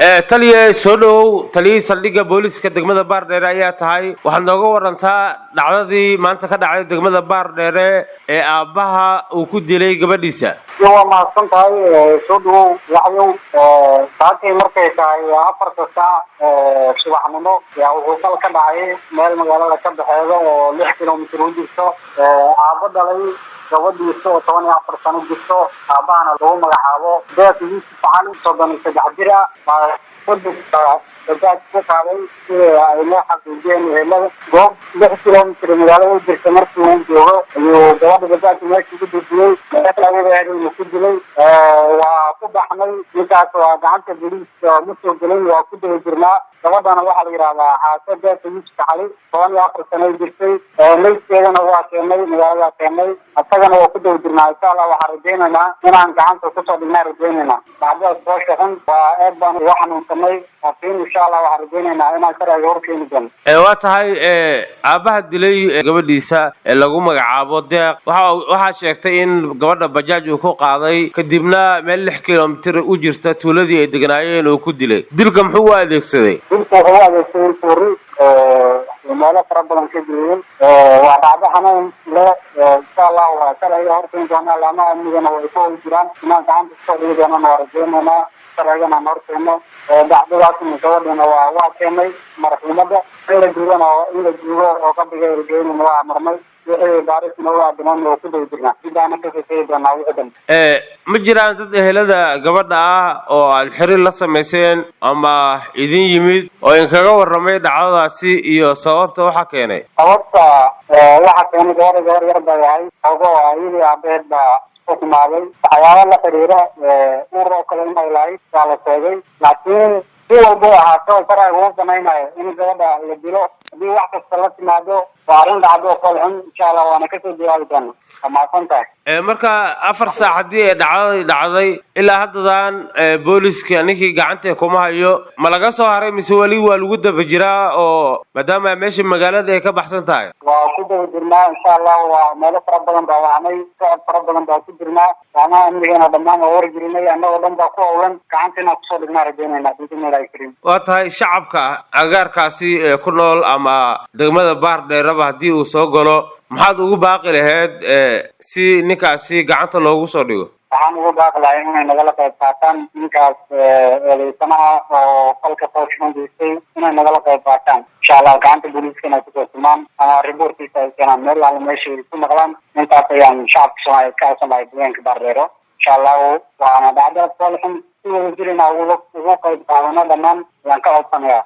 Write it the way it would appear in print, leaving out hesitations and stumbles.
taliye soo dhow taliye saldhigga booliska degmada Baardheere ayaa tahay waxaan nooga warantaa dhacdadii maanta ka dhacday degmada Baardheere ee aabaha uu ku dilay gabadhiisa. waa mahadsan tahay soo dhow waxyow saakay markay tahay 4 saac subaxnimo wuxuu ka dhacay meel magaalada ka baxeedo oo 6 kiiloomitir u jirto aaba dhalay gabadhiisa oo 14 sano jirto aabahana lagu magacaabo deeqdiisa facan 33 jir ah dadka ku qaaday ay ma xaqiijiyeen helada goob 6 kiiloomitir magaalada u jirta markii uu joogo ayuu gabadha dadka meesha ku dejiyay dadka ku dilay waa ku baxnay ninkaas waa gacanta booliiska musoo galay waa ku daba jirnaa gabadhana waxaa la yiraahdaa xaasada booliiska xali 14 sano jirtay meeskeedana waa keenay magaalada keenay asagana waa ku daba jirnaa insha Allah waxaan rajaynaynaa inaan gacanta ku soo dhignaa rajaynaynaa bacda soo shaqan waa aad baan waxaan u samay laakiin insha Allah waxaan rajaynaynaa inaan sharciga horkeeni doono waa tahay aabaha dilay gabadhiisa lagu magacaabo deeq waxa sheegtay in gabadha bajaaj uu ku qaaday kadibna meel 6 kiiloomitir u jirta tuuladii ay degnaayeen oo ku dilay dilka muxuu u adeegsaday dilka wuxuu adeegsaday furi meelo fara badan ka jireen waa dhacdo xanuun leh insha Allah waa sharciga horkeeni doona lama amnigana way ku jiraan inaan gacanta ku soo dhigi doona warajeynana sharcigana horkeeno dhacdadaas gabadhana waa keenay marxuumada in la joogo oo ka dhigay reergeena waa marmay baarisna waa dhiman oo ku dawdirna sidaan ka shaqeeyay doona wixdan ma jiraan dad ehelada gabadha ah oo aad xiriir la sameyseen ama idin yimid oo in kaga waramay dhacdadaasi iyo sababta waxa keenay sababta waxa keenay gabar yar baa yahay oo ayadii aabeed baa kumaaday waxyaabo la xiriira urur kale in ay lahayd waa la sheegay laakiin si walba ahaato sharciga uu banaynayo in gabadha la dilo hadii wax kasta la timaado waa arrin dhacdo qalxin insha Allah waana ka soo jawaabi doonaa amaantahay marka 4 saac hadii ay dhacday ilaa haddan booliska ninkii gacanta kuma hayo ma laga soo haray mise wali waa lagu daba jiraa oo maadaama meesha magaalada ay ka baxsan tahay waa ku daba jirnaa insha Allah waa meel fara badan baa wacnay socod fara badan baa ku jirnaa ama amnigana dhammaan waa wargelinay annagoo dhan baa ku howlan gacantana ku soo dhignaa rajaynayna bismillaahi kariim waa tahay shacabka agaarkaasi ku nool ama degmada Baardheere hadii uu soo galo maxaad ugu baaqi lahayd si ninkaasi gacanta loogu soo dhigo waxaan ugu baaqi lahaa inay nagala qayb qaataan ninkaas eedeysanaha oo falka fooshandiisay inay nagala qayb qaataan insha Allah gacanta booliiskana ku soo tumaan ama reportiisa ay keenaan meel alla meesha ku maqlaan intaas ayaan shacabka Soomaaliyeed ka codsanay deegaanka Baardheere insha Allah waana dhacdo falxan si wada jirina ugu qayb qaadana dhammaan waan ka codsanayaa